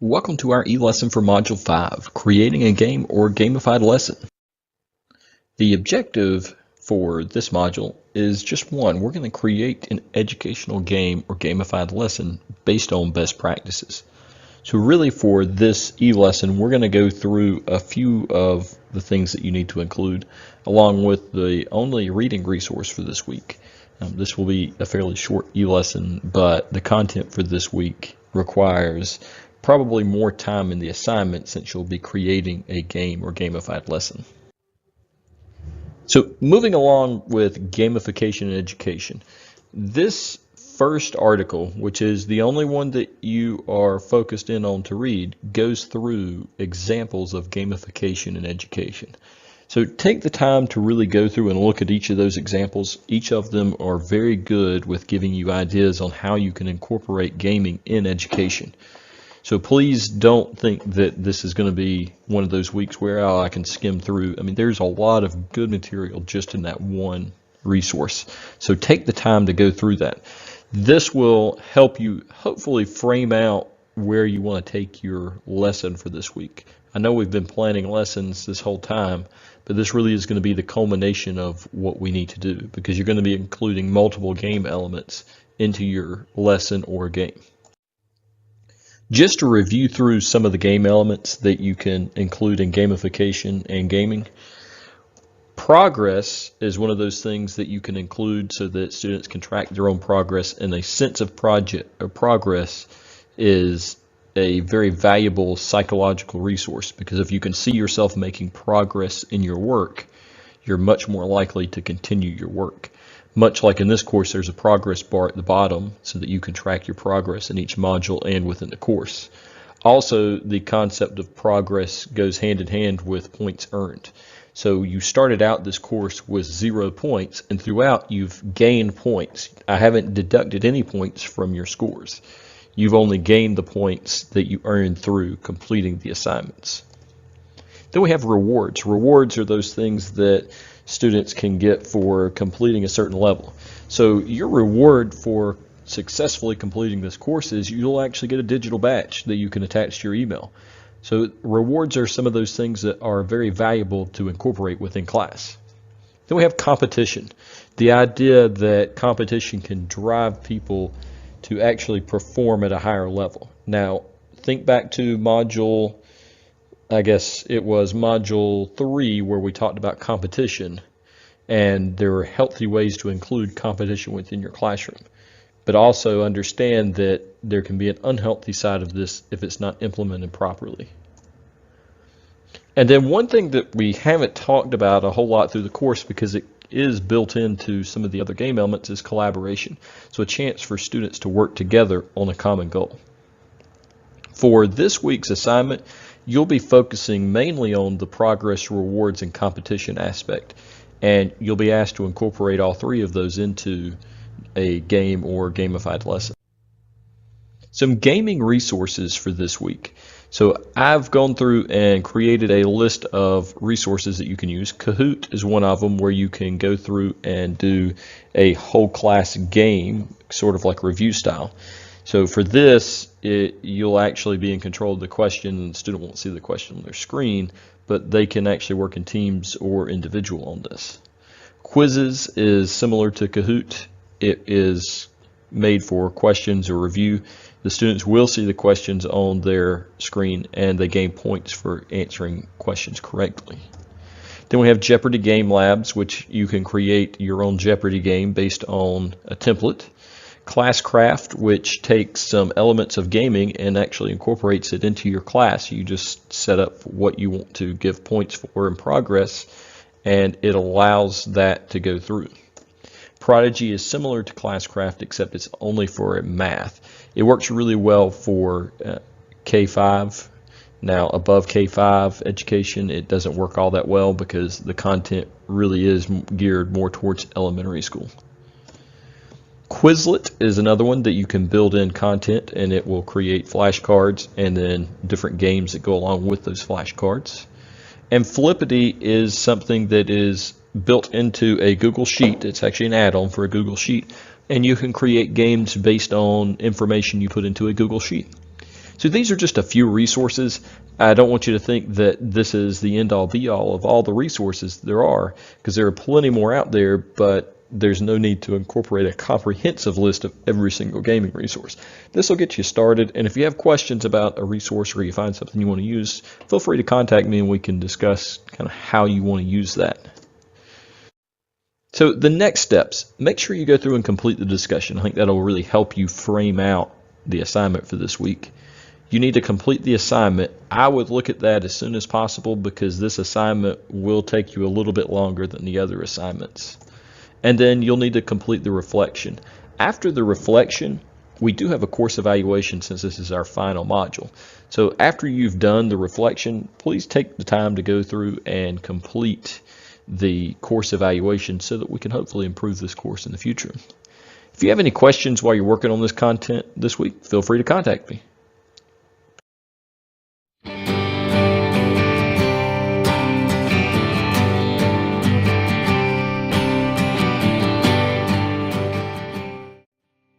Welcome to our e-lesson for Module 5, Creating a Game or Gamified Lesson. The objective for this module is just one. We're going to create an educational game or gamified lesson based on best practices. So really for this e-lesson, we're going to go through a few of the things that you need to include, along with the only reading resource for this week. This will be a fairly short e-lesson, but the content for this week requires probably more time in the assignment since you'll be creating a game or gamified lesson. So moving along with gamification in education, this first article, which is the only one that you are focused in on to read, goes through examples of gamification in education. So take the time to really go through and look at each of those examples. Each of them are very good with giving you ideas on how you can incorporate gaming in education. So please don't think that this is going to be one of those weeks where I can skim through. I mean, there's a lot of good material just in that one resource. So take the time to go through that. This will help you hopefully frame out where you want to take your lesson for this week. I know we've been planning lessons this whole time, but this really is going to be the culmination of what we need to do because you're going to be including multiple game elements into your lesson or game. Just to review through some of the game elements that you can include in gamification and gaming, progress is one of those things that you can include so that students can track their own progress, and a sense of progress is a very valuable psychological resource because if you can see yourself making progress in your work, you're much more likely to continue your work. Much like in this course, there's a progress bar at the bottom so that you can track your progress in each module and within the course. Also, the concept of progress goes hand in hand with points earned. So you started out this course with 0 points, and throughout you've gained points. I haven't deducted any points from your scores. You've only gained the points that you earned through completing the assignments. Then we have rewards. Rewards are those things that students can get for completing a certain level. So your reward for successfully completing this course is you'll actually get a digital badge that you can attach to your email. So rewards are some of those things that are very valuable to incorporate within class. Then we have competition. The idea that competition can drive people to actually perform at a higher level. Now, think back to module, I guess it was module 3 where we talked about competition, and there are healthy ways to include competition within your classroom. But also understand that there can be an unhealthy side of this if it's not implemented properly. And then one thing that we haven't talked about a whole lot through the course because it is built into some of the other game elements is collaboration. So a chance for students to work together on a common goal. For this week's assignment, you'll be focusing mainly on the progress, rewards, and competition aspect. And you'll be asked to incorporate all three of those into a game or gamified lesson. Some gaming resources for this week. So I've gone through and created a list of resources that you can use. Kahoot is one of them where you can go through and do a whole class game, sort of like review style. So for this, you'll actually be in control of the question. The student won't see the question on their screen, but they can actually work in teams or individual on this. Quizzes is similar to Kahoot. It is made for questions or review. The students will see the questions on their screen and they gain points for answering questions correctly. Then we have Jeopardy Game Labs, which you can create your own Jeopardy game based on a template. Classcraft, which takes some elements of gaming and actually incorporates it into your class. You just set up what you want to give points for in progress, and it allows that to go through. Prodigy is similar to Classcraft, except it's only for math. It works really well for K-5. Now, above K-5 education, it doesn't work all that well because the content really is geared more towards elementary school. Quizlet is another one that you can build in content, and it will create flashcards and then different games that go along with those flashcards. And Flippity is something that is built into a Google Sheet. It's actually an add-on for a Google Sheet, and you can create games based on information you put into a Google Sheet. So these are just a few resources. I don't want you to think that this is the end-all be-all of all the resources there are, because there are plenty more out there, but there's no need to incorporate a comprehensive list of every single gaming resource. This will get you started, and if you have questions about a resource or you find something you want to use, feel free to contact me and we can discuss kind of how you want to use that. So the next steps, make sure you go through and complete the discussion. I think that'll really help you frame out the assignment for this week. You need to complete the assignment. I would look at that as soon as possible because this assignment will take you a little bit longer than the other assignments. And then you'll need to complete the reflection. After the reflection, we do have a course evaluation since this is our final module. So after you've done the reflection, please take the time to go through and complete the course evaluation so that we can hopefully improve this course in the future. If you have any questions while you're working on this content this week, feel free to contact me.